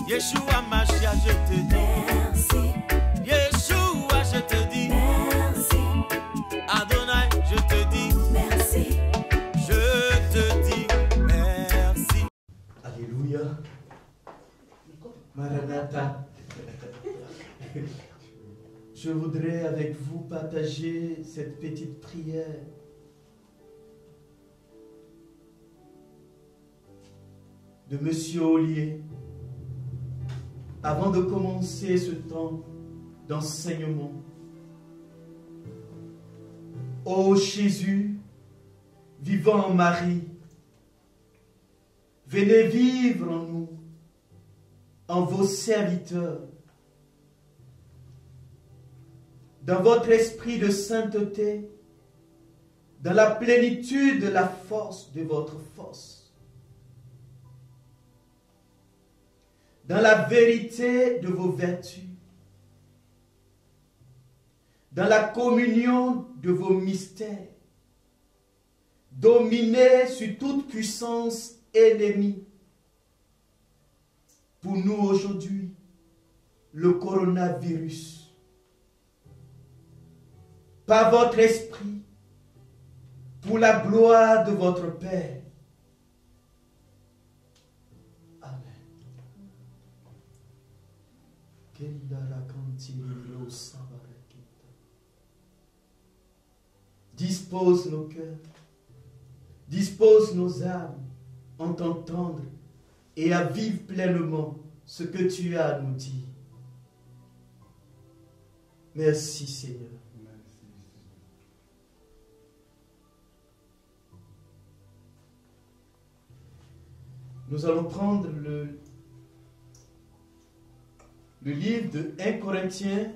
Yeshua Machia, je te dis merci. Yeshua, je te dis Merci. Adonai, je te dis Merci. je te dis merci. Alléluia. Maranatha. Je voudrais avec vous partager cette petite prière. De Monsieur Ollier, avant de commencer ce temps d'enseignement. Ô Jésus, vivant en Marie, venez vivre en nous, en vos serviteurs, dans votre esprit de sainteté, dans la plénitude de la force de votre force, dans la vérité de vos vertus, dans la communion de vos mystères, dominez sur toute puissance ennemie. Pour nous aujourd'hui, le coronavirus, par votre esprit, pour la gloire de votre Père. Dispose nos cœurs, dispose nos âmes en t'entendre et à vivre pleinement ce que tu as à nous dire. Merci Seigneur. Nous allons prendre le livre de 1 Corinthiens,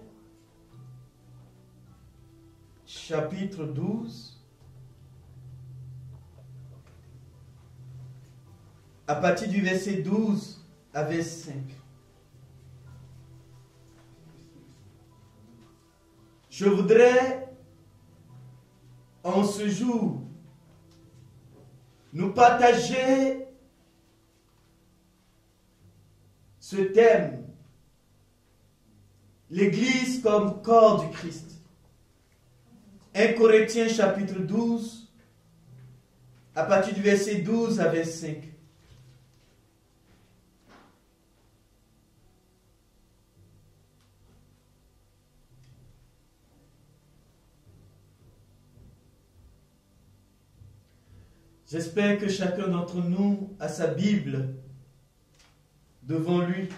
chapitre 12, à partir du verset 12 à verset 5. Je voudrais, en ce jour, nous partager ce thème, l'Église comme corps du Christ. 1 Corinthiens chapitre 12, à partir du verset 12 à 25. J'espère que chacun d'entre nous a sa Bible devant lui.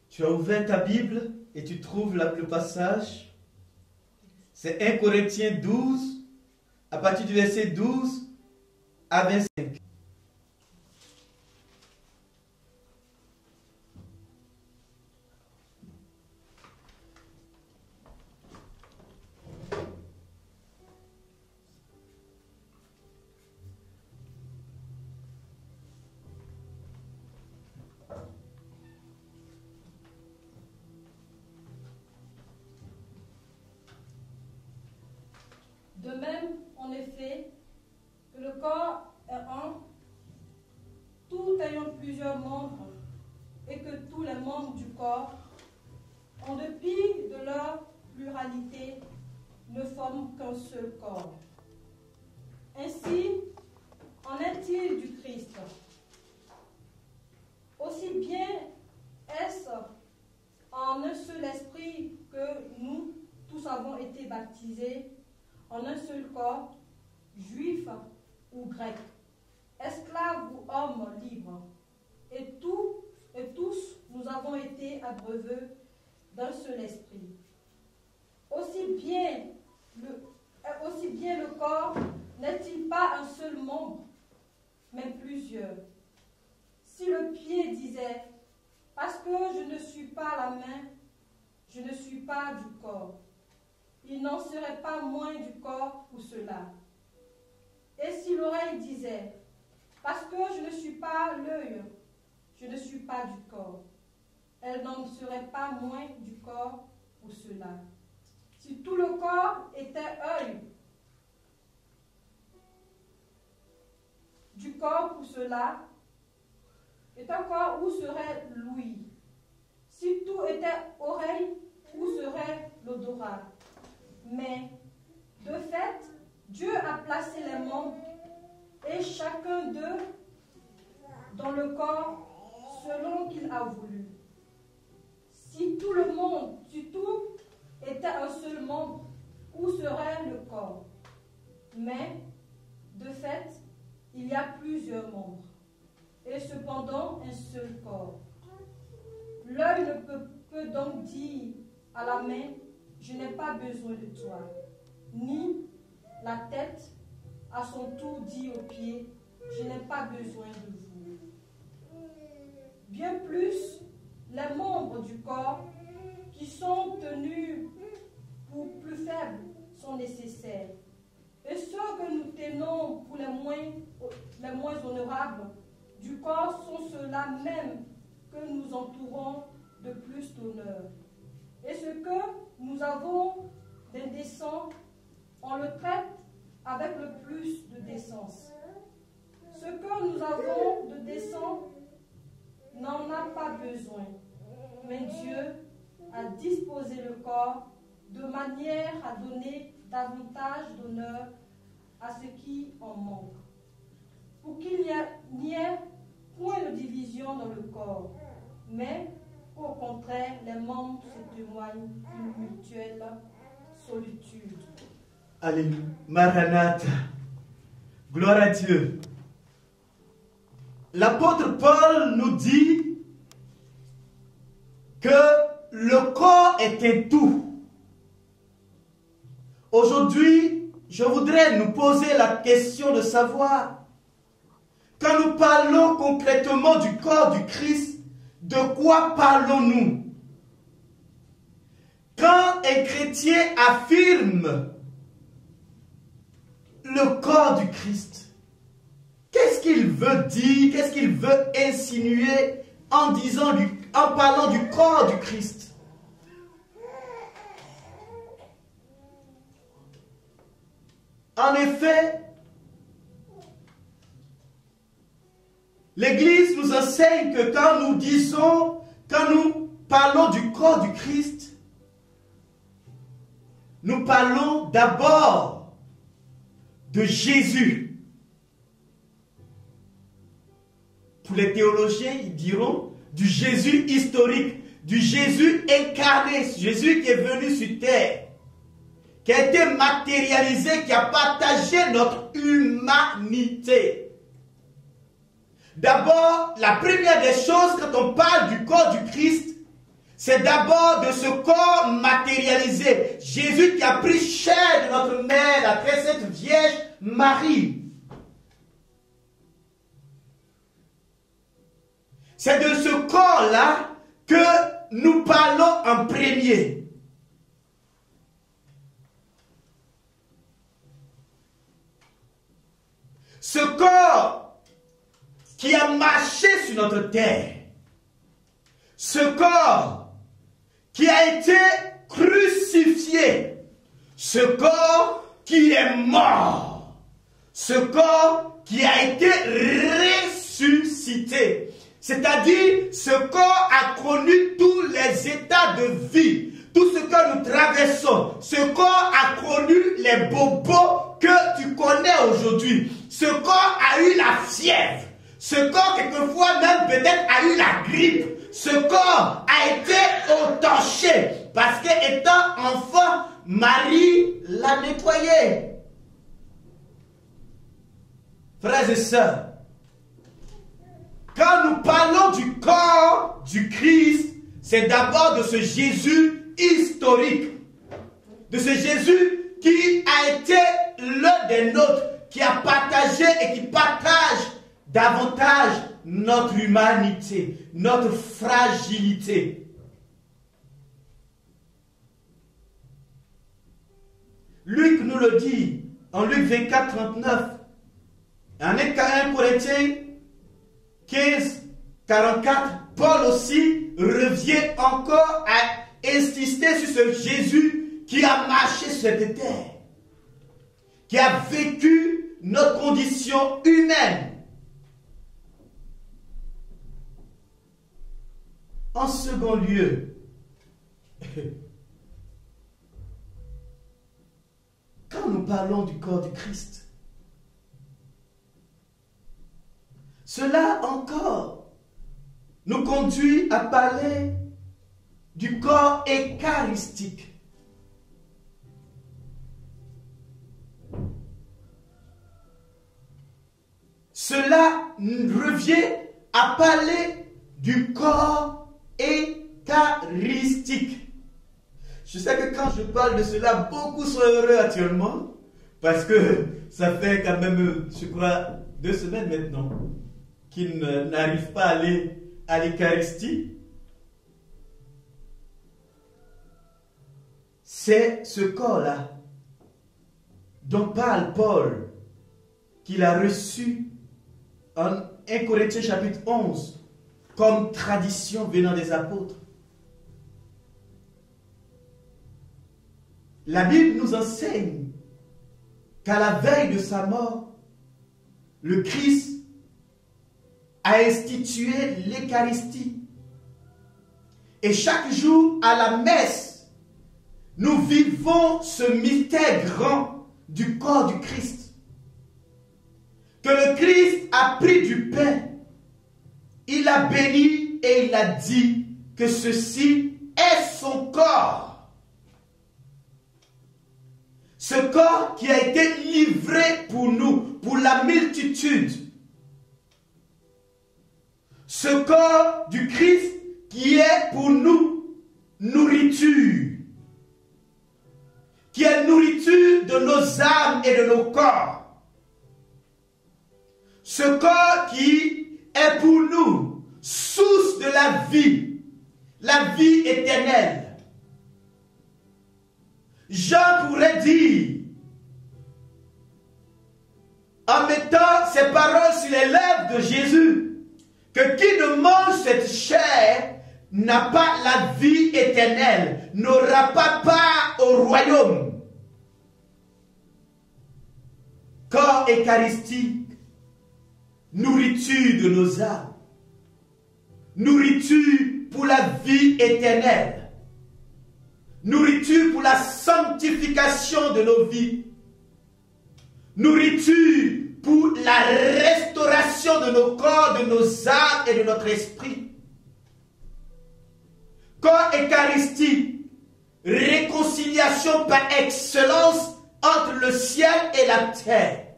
Tu as ouvert ta Bible et tu trouves le passage. C'est 1 Corinthiens 12, à partir du verset 12 à 25. De même, en effet, que le corps est un, tout ayant plusieurs membres, et que tous les membres du corps, en dépit de leur pluralité, ne forment qu'un seul corps. Ainsi, en est-il du Christ. Aussi bien est-ce en un seul esprit que nous tous avons été baptisés en un seul corps, juifs ou grecs, esclaves ou hommes libres, et tous nous avons été abreuvés d'un seul esprit. Aussi bien le corps n'est-il pas un seul membre, mais plusieurs. Si le pied disait « Parce que je ne suis pas la main, je ne suis pas du corps », il n'en serait pas moins du corps pour cela. Et si l'oreille disait « Parce que je ne suis pas l'œil, je ne suis pas du corps, elle n'en serait pas moins du corps pour cela. Si tout le corps était œil, du corps pour cela est un corps, où serait l'ouïe? Si tout était oreille, où serait l'odorat? Mais, de fait, Dieu a placé les membres et chacun d'eux dans le corps selon qu'il a voulu. Si tout le monde, si tout était un seul membre, où serait le corps? Mais, de fait, il y a plusieurs membres, et cependant un seul corps. L'œil ne peut donc dire à la main, je n'ai pas besoin de toi, ni la tête à son tour dit aux pieds, je n'ai pas besoin de vous. Bien plus, les membres du corps qui sont tenus pour plus faibles sont nécessaires. Et ceux que nous tenons pour les moins honorables du corps sont ceux-là même que nous entourons de plus d'honneur. Et ce que nous avons d'indécent, on le traite avec le plus de décence. Ce que nous avons de décent n'en a pas besoin, mais Dieu a disposé le corps de manière à donner davantage d'honneur à ce qui en manque, pour qu'il n'y ait point de division dans le corps, mais au contraire, les membres se témoignent d'une mutuelle solitude. Alléluia. Maranatha. Gloire à Dieu. L'apôtre Paul nous dit que le corps est un tout. Aujourd'hui, je voudrais nous poser la question de savoir, quand nous parlons concrètement du corps du Christ, de quoi parlons-nous? Quand un chrétien affirme le corps du Christ, qu'est-ce qu'il veut dire, qu'est-ce qu'il veut insinuer en parlant du corps du Christ? En effet, l'Église nous enseigne que quand nous parlons du corps du Christ, nous parlons d'abord de Jésus. Pour les théologiens, ils diront du Jésus historique, du Jésus incarné, Jésus qui est venu sur terre, qui a été matérialisé, qui a partagé notre humanité. D'abord, la première des choses, quand on parle du corps du Christ, c'est d'abord de ce corps matérialisé. Jésus qui a pris chair de notre mère, la très sainte Vierge Marie. C'est de ce corps-là que nous parlons en premier. Ce corps qui a marché sur notre terre, ce corps qui a été crucifié, ce corps qui est mort, ce corps qui a été ressuscité, c'est-à-dire ce corps a connu tous les états de vie, tout ce que nous traversons. Ce corps a connu les bobos que tu connais aujourd'hui. Ce corps a eu la fièvre. Ce corps, quelquefois même, peut-être a eu la grippe. Ce corps a été étanché. Parce qu'étant enfant, Marie l'a nettoyé. Frères et sœurs, quand nous parlons du corps du Christ, c'est d'abord de ce Jésus historique. De ce Jésus qui a été l'un des nôtres, qui a partagé et qui partage davantage notre humanité, notre fragilité. Luc nous le dit en Luc 24, 39. En 1 Corinthiens 15, 44, Paul aussi revient encore à insister sur ce Jésus qui a marché sur cette terre, qui a vécu notre condition humaine. En second lieu, quand nous parlons du corps du Christ, cela encore nous conduit à parler du corps eucharistique. Cela revient à parler du corps eucharistique. Je sais que quand je parle de cela, beaucoup sont heureux actuellement, parce que ça fait quand même, je crois, 2 semaines maintenant, qu'ils n'arrivent pas à aller à l'Eucharistie. C'est ce corps-là dont parle Paul, qu'il a reçu en 1 Corinthiens chapitre 11, comme tradition venant des apôtres. La Bible nous enseigne qu'à la veille de sa mort, le Christ a institué l'Eucharistie. Et chaque jour, à la messe, nous vivons ce mystère grand du corps du Christ. Que le Christ a pris du pain, il a béni et il a dit que ceci est son corps. Ce corps qui a été livré pour nous, pour la multitude. Ce corps du Christ qui est pour nous nourriture. Qui est nourriture de nos âmes et de nos corps. Ce corps qui est pour nous source de la vie éternelle. Jean pourrait dire, en mettant ses paroles sur les lèvres de Jésus, que qui ne mange cette chair n'a pas la vie éternelle, n'aura pas part au royaume. Corps eucharistique, nourriture de nos âmes, nourriture pour la vie éternelle. Nourriture pour la sanctification de nos vies. Nourriture pour la restauration de nos corps, de nos âmes et de notre esprit. Corps eucharistique, réconciliation par excellence entre le ciel et la terre.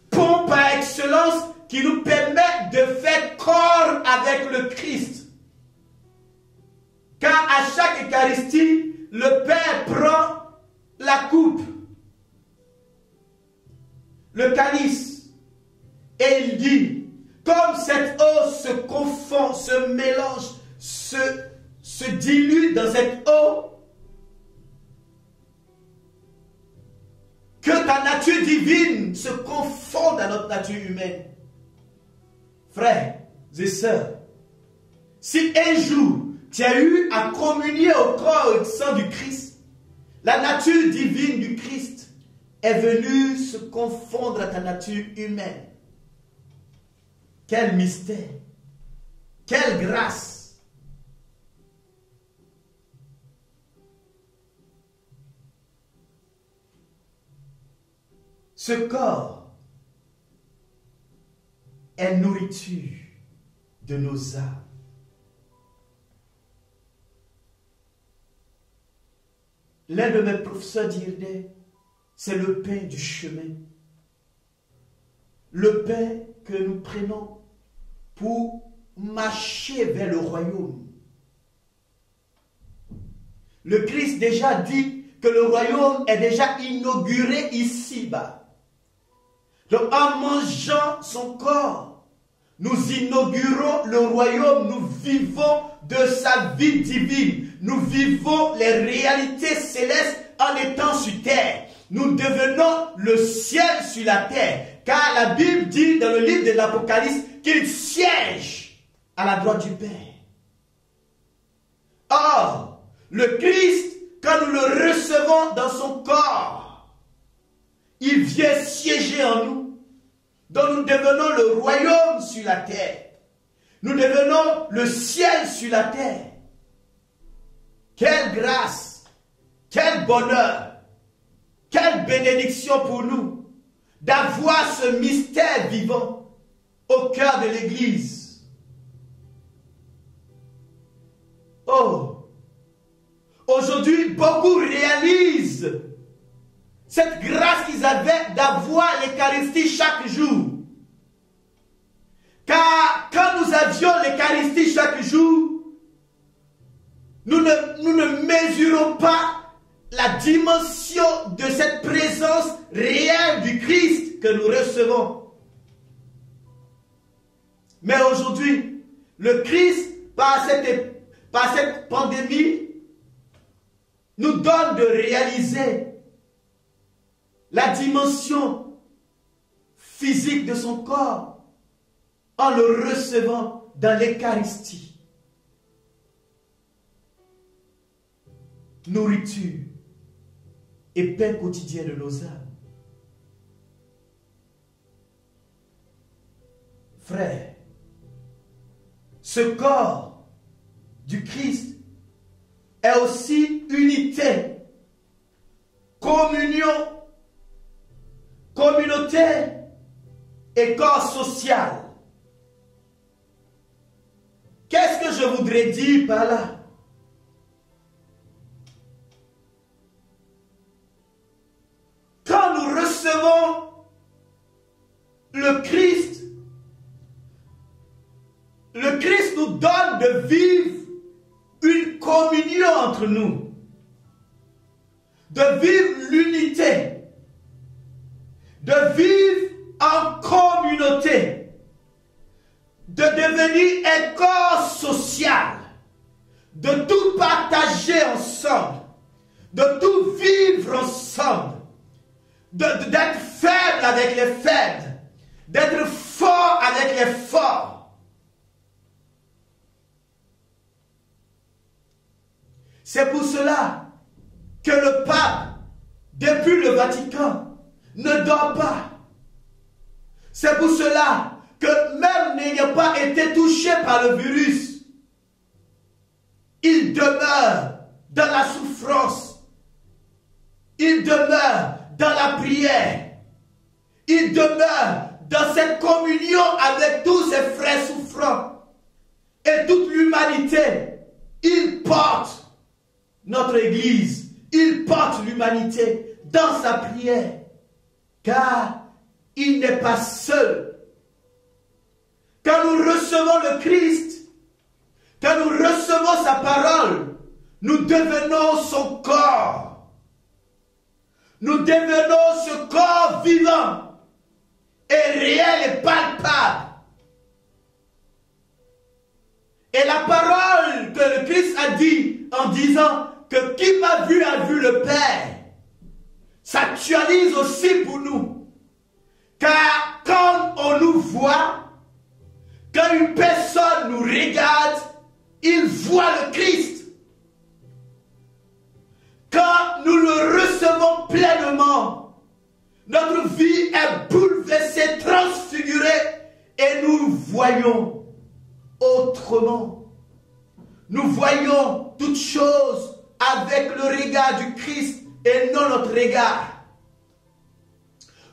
Pont par excellence qui nous permet de faire corps avec le Christ. Car à chaque Eucharistie, le Père prend la coupe, le calice, et il dit, comme cette eau se confond, se mélange, se dilue dans cette eau, que ta nature divine se confonde à notre nature humaine. Frères et sœurs, si un jour tu as eu à communier au corps et au sang du Christ, la nature divine du Christ est venue se confondre à ta nature humaine. Quel mystère! Quelle grâce! Ce corps est nourriture de nos âmes. L'un de mes professeurs dirait, c'est le pain du chemin. Le pain que nous prenons pour marcher vers le royaume. Le Christ déjà dit que le royaume est déjà inauguré ici-bas. Donc en mangeant son corps, nous inaugurons le royaume, nous vivons de sa vie divine. Nous vivons les réalités célestes en étant sur terre. Nous devenons le ciel sur la terre. Car la Bible dit dans le livre de l'Apocalypse qu'il siège à la droite du Père. Or, le Christ, quand nous le recevons dans son corps, il vient siéger en nous, dont nous devenons le royaume sur la terre. Nous devenons le ciel sur la terre. Quelle grâce, quel bonheur, quelle bénédiction pour nous d'avoir ce mystère vivant au cœur de l'Église. Oh, aujourd'hui, beaucoup réalisent cette grâce qu'ils avaient d'avoir l'Eucharistie chaque jour. Car quand nous avions l'Eucharistie chaque jour, nous ne mesurons pas la dimension de cette présence réelle du Christ que nous recevons. Mais aujourd'hui, le Christ, par cette pandémie, nous donne de réaliser la dimension physique de son corps en le recevant dans l'Eucharistie. Nourriture et pain quotidien de nos âmes. Frères, ce corps du Christ est aussi unité, communion, communauté et corps social. Qu'est-ce que je voudrais dire par là? Quand nous recevons le Christ nous donne de vivre une communion entre nous, de vivre l'unité, de vivre en communauté, de devenir un corps social, de tout partager ensemble, de tout vivre ensemble, d'être faible avec les faibles, d'être fort avec les forts. C'est pour cela que le pape, depuis le Vatican, ne dort pas. C'est pour cela que même n'ayant pas été touché par le virus, il demeure dans la souffrance, il demeure dans la prière, il demeure dans cette communion avec tous ses frères souffrants et toute l'humanité. Il porte notre Église, il porte l'humanité dans sa prière, car il n'est pas seul. Quand nous recevons le Christ, quand nous recevons sa parole, nous devenons son corps. Nous devenons ce corps vivant et réel et palpable. Et la parole que le Christ a dit en disant que qui m'a vu a vu le Père, s'actualise aussi pour nous. Car quand on nous voit, quand une personne nous regarde, il voit le Christ. Quand nous le recevons pleinement, notre vie est bouleversée, transfigurée, et nous voyons autrement. Nous voyons toutes choses avec le regard du Christ et non notre regard.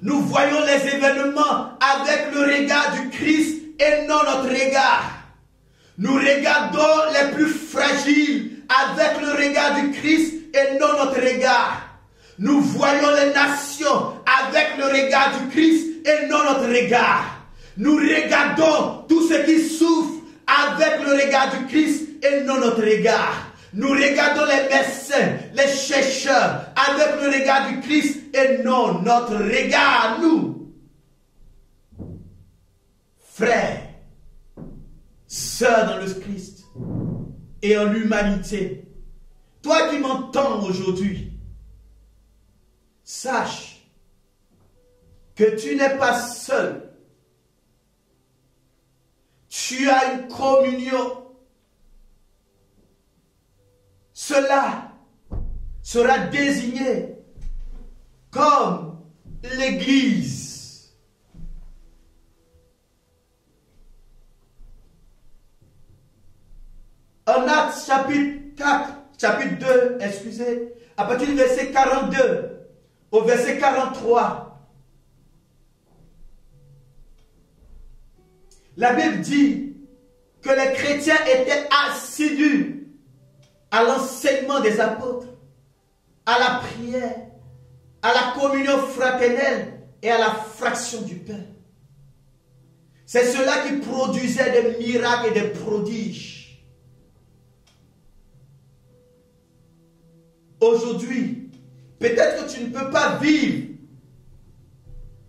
Nous voyons les événements avec le regard du Christ et non notre regard. Nous regardons les plus fragiles avec le regard du Christ et non notre regard. Nous voyons les nations avec le regard du Christ et non notre regard. Nous regardons tous ceux qui souffrent avec le regard du Christ et non notre regard. Nous regardons les médecins, les chercheurs avec le regard du Christ et non notre regard, nous. Frères, sœurs dans le Christ et en l'humanité, toi qui m'entends aujourd'hui, sache que tu n'es pas seul. tu as une communion. Cela sera désigné comme l'Église. En Actes chapitre 4, chapitre 2, excusez, à partir du verset 42 au verset 43, la Bible dit que les chrétiens étaient assidus à l'enseignement des apôtres, à la prière, à la communion fraternelle et à la fraction du pain. C'est cela qui produisait des miracles et des prodiges. Aujourd'hui, peut-être que tu ne peux pas vivre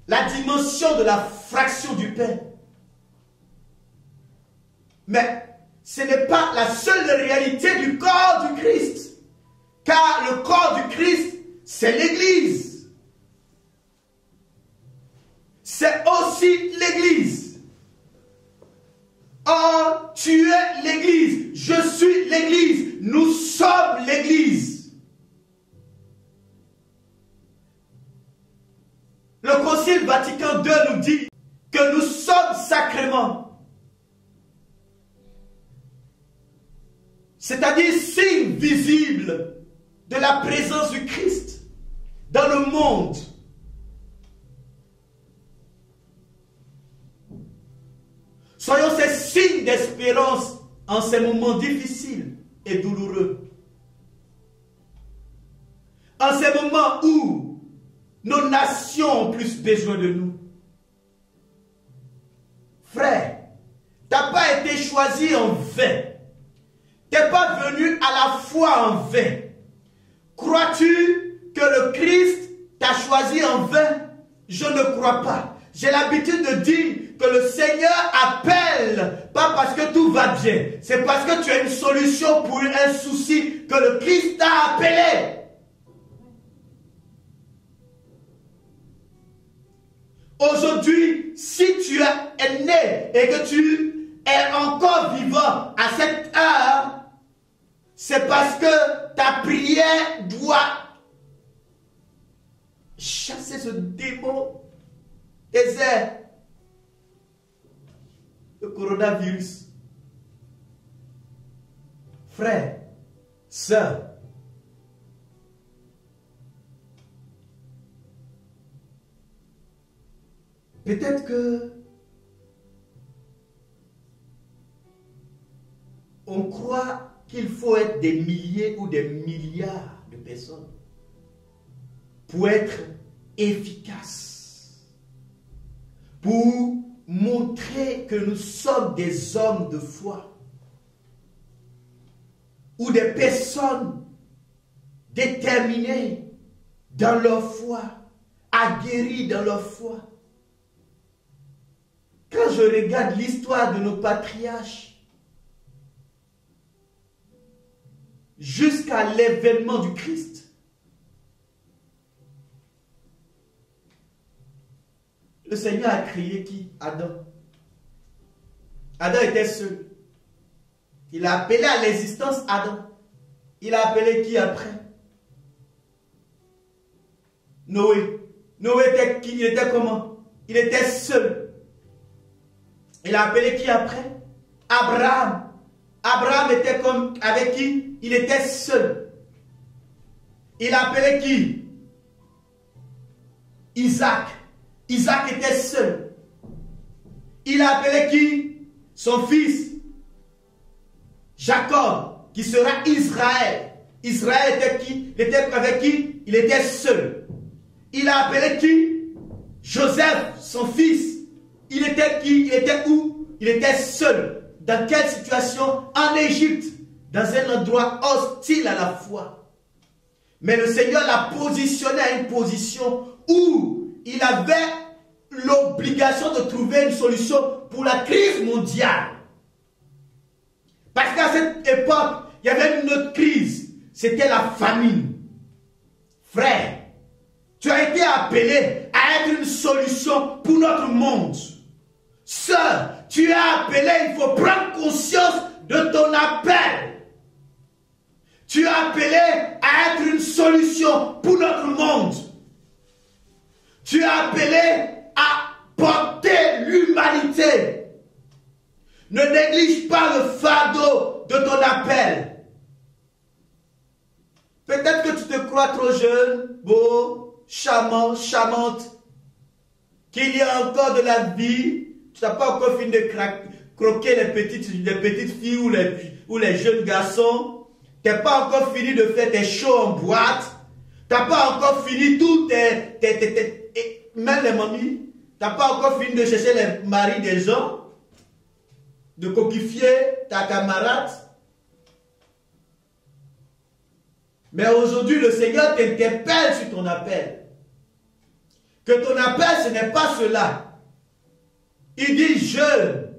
la dimension de la fraction du pain. Mais ce n'est pas la seule réalité du corps du Christ. Car le corps du Christ, c'est l'Église. C'est aussi l'Église. Or, tu es l'Église. Je suis l'Église. Nous sommes l'Église. Le Concile Vatican II nous dit que nous sommes sacrements. C'est-à-dire signe visible de la présence du Christ dans le monde. Soyons ces signes d'espérance en ces moments difficiles et douloureux. En ces moments où nos nations ont plus besoin de nous. Frère, tu n'as pas été choisi en vain. Tu n'es pas venu à la foi en vain. Crois-tu que le Christ t'a choisi en vain? Je ne crois pas. J'ai l'habitude de dire que le Seigneur appelle, pas parce que tout va bien. C'est parce que tu as une solution pour un souci que le Christ t'a appelé. Aujourd'hui, si tu es né et que tu es encore vivant à cette heure, c'est parce que ta prière doit chasser ce démon des airs, le coronavirus. Frère, sœur, peut-être que on croit qu'il faut être des milliers ou des milliards de personnes pour être efficace, pour montrer que nous sommes des hommes de foi ou des personnes déterminées dans leur foi, aguerries dans leur foi. Quand je regarde l'histoire de nos patriarches, jusqu'à l'événement du Christ, le Seigneur a créé qui? Adam. Adam était seul. Il a appelé à l'existence Adam. Il a appelé qui après? Noé. Noé était qui? Il était comment? Il était seul. Il a appelé qui après? Abraham. Abraham était comme avec qui? Il était seul. Il a appelé qui? Isaac. Isaac était seul. Il a appelé qui? Son fils Jacob, qui sera Israël. Israël était qui? Il était avec qui? Il était seul. Il a appelé qui? Joseph, son fils. Il était qui? Il était où? Il était seul. Dans quelle situation? En Égypte, dans un endroit hostile à la foi. Mais le Seigneur l'a positionné à une position où il avait l'obligation de trouver une solution pour la crise mondiale. Parce qu'à cette époque, il y avait une autre crise. C'était la famine. Frère, tu as été appelé à être une solution pour notre monde. Sœur, tu es appelé, il faut prendre conscience de ton appel. Tu es appelé à être une solution pour notre monde. Tu es appelé à porter l'humanité. Ne néglige pas le fardeau de ton appel. Peut-être que tu te crois trop jeune, beau, charmant, charmante, qu'il y a encore de la vie. Tu n'as pas encore fini de croquer les petites filles ou les jeunes garçons. Tu n'as pas encore fini de faire tes shows en boîte. Tu n'as pas encore fini tout même les mamies. Tu n'as pas encore fini de chercher les maris des gens. De coquifier ta camarade. Mais aujourd'hui, le Seigneur t'interpelle sur ton appel. Que ton appel, ce n'est pas cela. Il dit, jeune,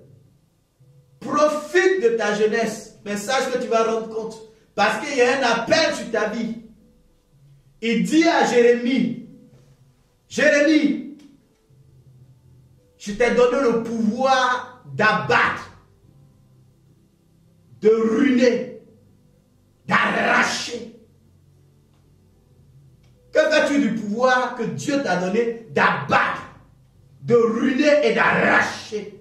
profite de ta jeunesse. Mais sache que tu vas rendre compte. Parce qu'il y a un appel sur ta vie. Il dit à Jérémie, Jérémie, je t'ai donné le pouvoir d'abattre, de ruiner, d'arracher. Que fais-tu du pouvoir que Dieu t'a donné d'abattre, de ruiner et d'arracher?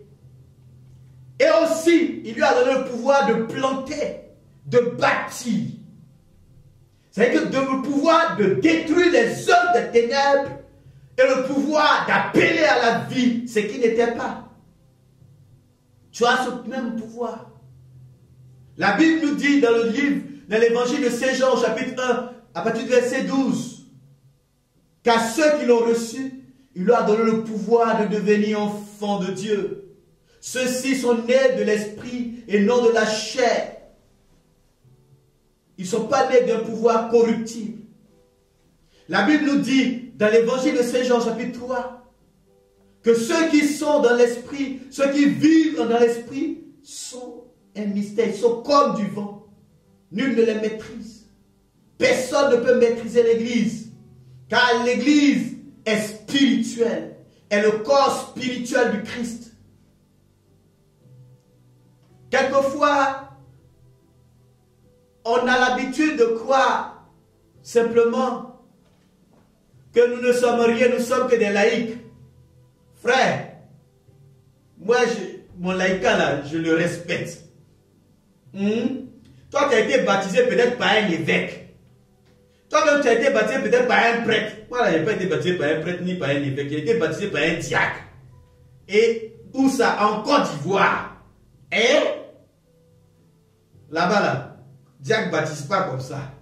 Et aussi, il lui a donné le pouvoir de planter, de bâtir. C'est-à-dire que le pouvoir de détruire les œuvres des ténèbres et le pouvoir d'appeler à la vie ce qui n'était pas. Tu as ce même pouvoir. La Bible nous dit dans le livre, dans l'évangile de Saint Jean, chapitre 1, à partir du verset 12, qu'à ceux qui l'ont reçu, il leur a donné le pouvoir de devenir enfants de Dieu. Ceux-ci sont nés de l'esprit et non de la chair. Ils ne sont pas nés d'un pouvoir corruptible. La Bible nous dit, dans l'évangile de Saint Jean, chapitre 3, que ceux qui sont dans l'esprit, ceux qui vivent dans l'esprit, sont un mystère, ils sont comme du vent. Nul ne les maîtrise. Personne ne peut maîtriser l'église. Car l'église est spirituelle. Est le corps spirituel du Christ. Quelquefois, on a l'habitude de croire simplement que nous ne sommes rien, nous sommes que des laïcs. Frère, moi, mon laïcat là, je le respecte. Toi, tu as été baptisé peut-être par un évêque. Toi-même, tu as été baptisé peut-être par un prêtre. Moi, je n'ai pas été baptisé par un prêtre ni par un évêque. J'ai été baptisé par un diacre. Et où ça? En Côte d'Ivoire. Et là-bas, là, diacre ne baptise pas comme ça.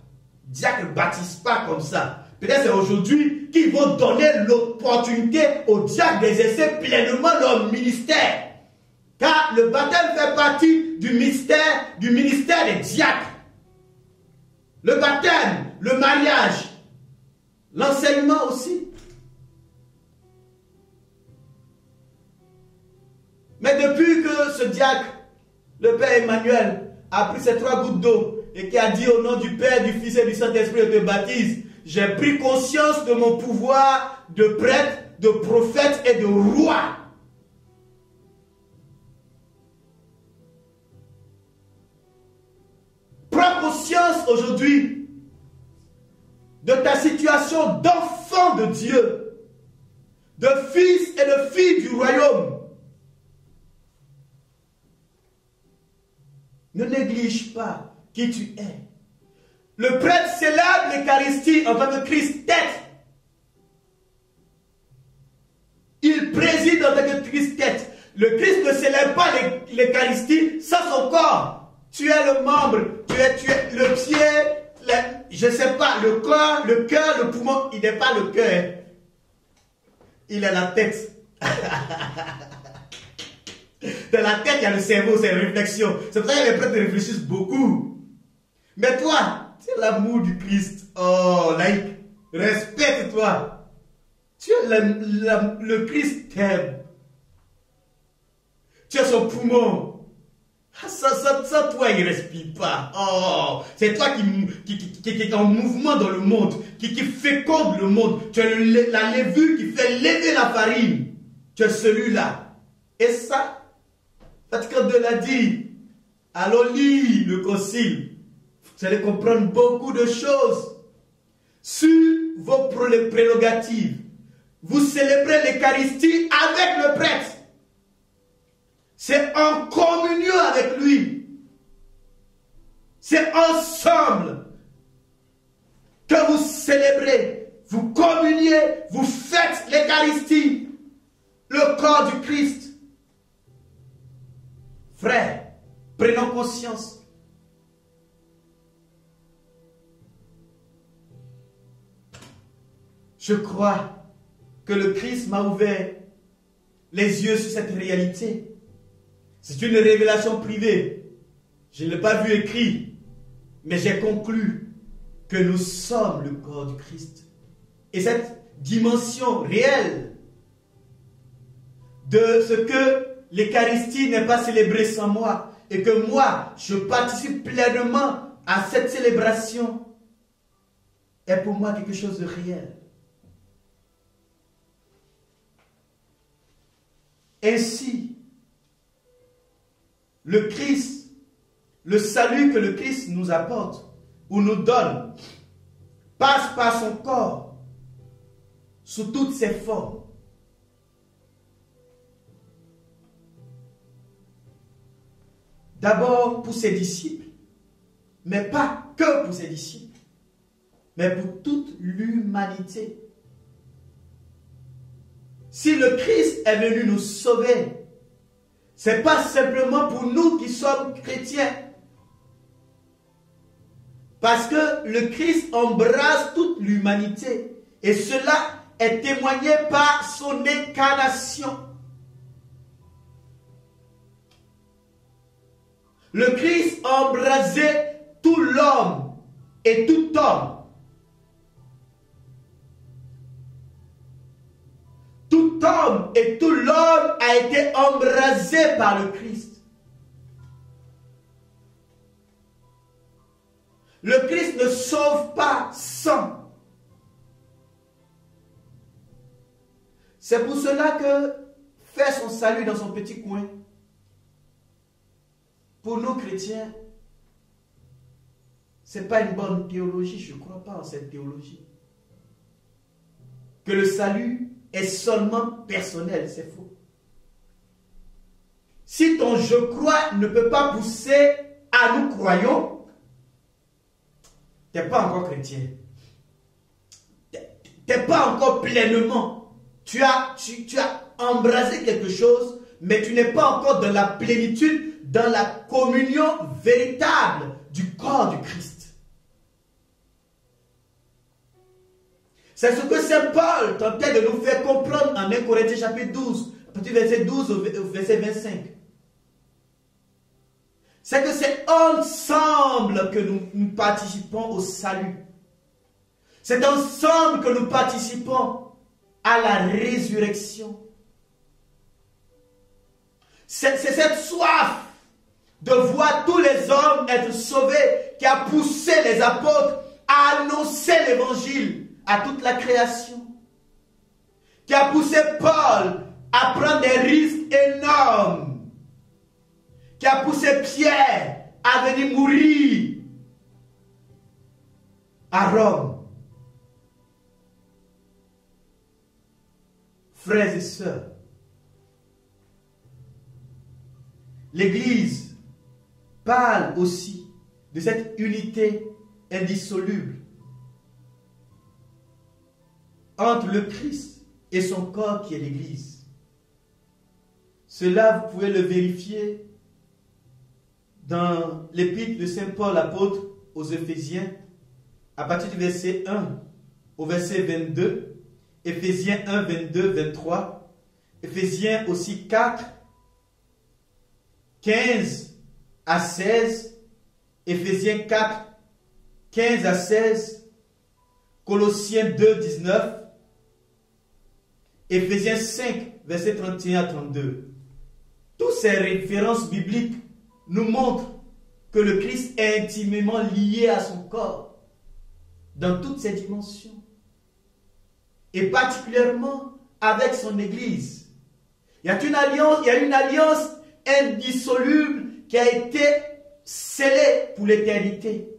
Diacre ne baptise pas comme ça. Peut-être c'est aujourd'hui qu'ils vont donner l'opportunité aux diacres d'exercer pleinement leur ministère. Car le baptême fait partie du ministère des diacres. Le baptême, le mariage, l'enseignement aussi. Mais depuis que ce diacre, le Père Emmanuel, a pris ces 3 gouttes d'eau et qui a dit au nom du Père, du Fils et du Saint-Esprit, je te baptise, j'ai pris conscience de mon pouvoir de prêtre, de prophète et de roi. Prends conscience aujourd'hui de ta situation d'enfant de Dieu, de fils et de fille du royaume. Ne néglige pas qui tu es. Le prêtre célèbre l'Eucharistie en tant que Christ tête. Il préside en tant que Christ tête. Le Christ ne célèbre pas l'Eucharistie sans son corps. Tu es le membre, tu es le pied, je ne sais pas, le corps, le cœur, le poumon. Il n'est pas le cœur. Il est la tête. Dans la tête, il y a le cerveau, c'est la réflexion. C'est pour ça que les prêtres réfléchissent beaucoup. Mais toi, tu es l'amour du Christ. Oh, laïc, respecte-toi. Tu es le Christ t'aime. Tu es son poumon. Sans toi, il ne respire pas. Oh, c'est toi qui est en mouvement dans le monde, qui féconde le monde. Tu es la levure qui fait lever la farine. Tu es celui-là. Et ça, Vatican II l'a dit. Allons lire le concile. Vous allez comprendre beaucoup de choses sur vos prérogatives. Vous célébrez l'Eucharistie avec le prêtre. C'est en communion avec lui. C'est ensemble que vous célébrez, vous communiez, vous faites l'Eucharistie, le corps du Christ. Frères, prenons conscience. Je crois que le Christ m'a ouvert les yeux sur cette réalité. C'est une révélation privée. Je ne l'ai pas vu écrit, mais j'ai conclu que nous sommes le corps du Christ. Et cette dimension réelle de ce que l'Eucharistie n'est pas célébrée sans moi, et que moi, je participe pleinement à cette célébration, est pour moi quelque chose de réel. Ainsi, le Christ, le salut que le Christ nous apporte ou nous donne, passe par son corps sous toutes ses formes. D'abord pour ses disciples, mais pas que pour ses disciples, mais pour toute l'humanité. Si le Christ est venu nous sauver, ce n'est pas simplement pour nous qui sommes chrétiens. Parce que le Christ embrasse toute l'humanité. Et cela est témoigné par son incarnation. Le Christ embrasait tout l'homme et tout homme. Tout homme et tout l'homme a été embrasé par le Christ. Le Christ ne sauve pas sans. C'est pour cela que faire son salut dans son petit coin, pour nous chrétiens, ce n'est pas une bonne théologie. Je ne crois pas en cette théologie. Que le salut est seulement personnel, c'est faux. Si ton je crois ne peut pas pousser à nous croyons, tu n'es pas encore chrétien. Tu n'es pas encore pleinement. Tu as embrasé quelque chose, mais tu n'es pas encore dans la plénitude, dans la communion véritable du corps du Christ. C'est ce que Saint Paul tentait de nous faire comprendre en 1 Corinthiens chapitre 12, à partir du verset 12 au verset 25. C'est que c'est ensemble que nous participons au salut. C'est ensemble que nous participons à la résurrection. C'est cette soif de voir tous les hommes être sauvés qui a poussé les apôtres à annoncer l'évangile à toute la création, qui a poussé Paul à prendre des risques énormes, qui a poussé Pierre à venir mourir à Rome. Frères et sœurs, l'Église parle aussi de cette unité indissoluble entre le Christ et son corps qui est l'Église. Cela, vous pouvez le vérifier dans l'épître de Saint Paul, apôtre aux Éphésiens, à partir du verset 1 au verset 22, Éphésiens 1, 22, 23, Éphésiens aussi 4, 15 à 16, Éphésiens 4, 15 à 16, Colossiens 2, 19, Éphésiens 5, verset 31 à 32. Toutes ces références bibliques nous montrent que le Christ est intimement lié à son corps dans toutes ses dimensions et particulièrement avec son Église. Il y a une alliance indissoluble qui a été scellée pour l'éternité.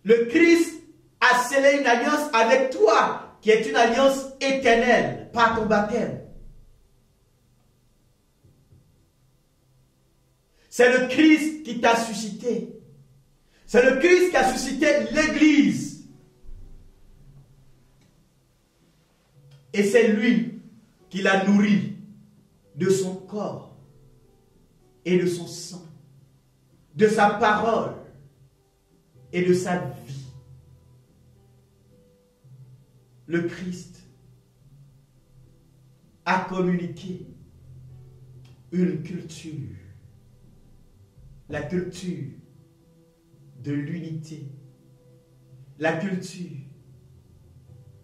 Le Christ a scellé une alliance avec toi, qui est une alliance éternelle par ton baptême. C'est le Christ qui t'a suscité. C'est le Christ qui a suscité l'Église. Et c'est lui qui l'a nourri de son corps et de son sang, de sa parole et de sa vie. Le Christ a communiqué une culture, la culture de l'unité, la culture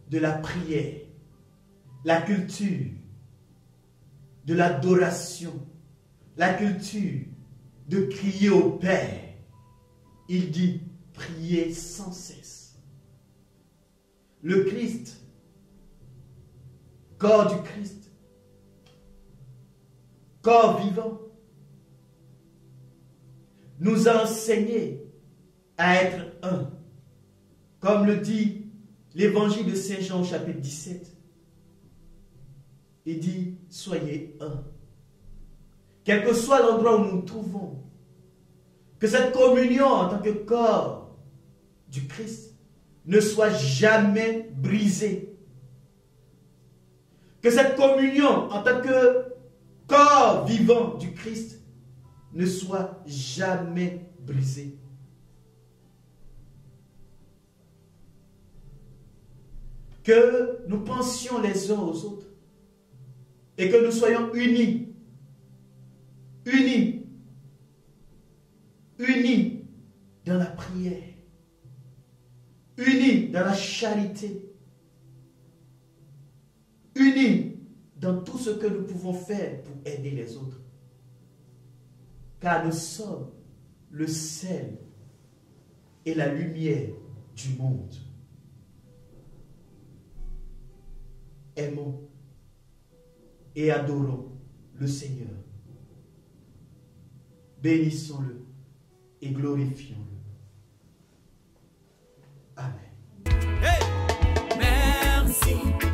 de la prière, la culture de l'adoration, la culture de crier au Père. Il dit prier sans cesse. Le Christ, corps du Christ, corps vivant, nous a enseigné à être un. Comme le dit l'évangile de Saint Jean au chapitre 17. Il dit, soyez un. Quel que soit l'endroit où nous nous trouvons, que cette communion en tant que corps du Christ ne soit jamais brisée. Que cette communion en tant que corps vivant du Christ ne soit jamais brisée. Que nous pensions les uns aux autres et que nous soyons unis, unis, unis dans la prière, unis dans la charité, unis dans tout ce que nous pouvons faire pour aider les autres. Car nous sommes le sel et la lumière du monde. Aimons et adorons le Seigneur. Bénissons-le et glorifions-le. Amen. Hey! Merci.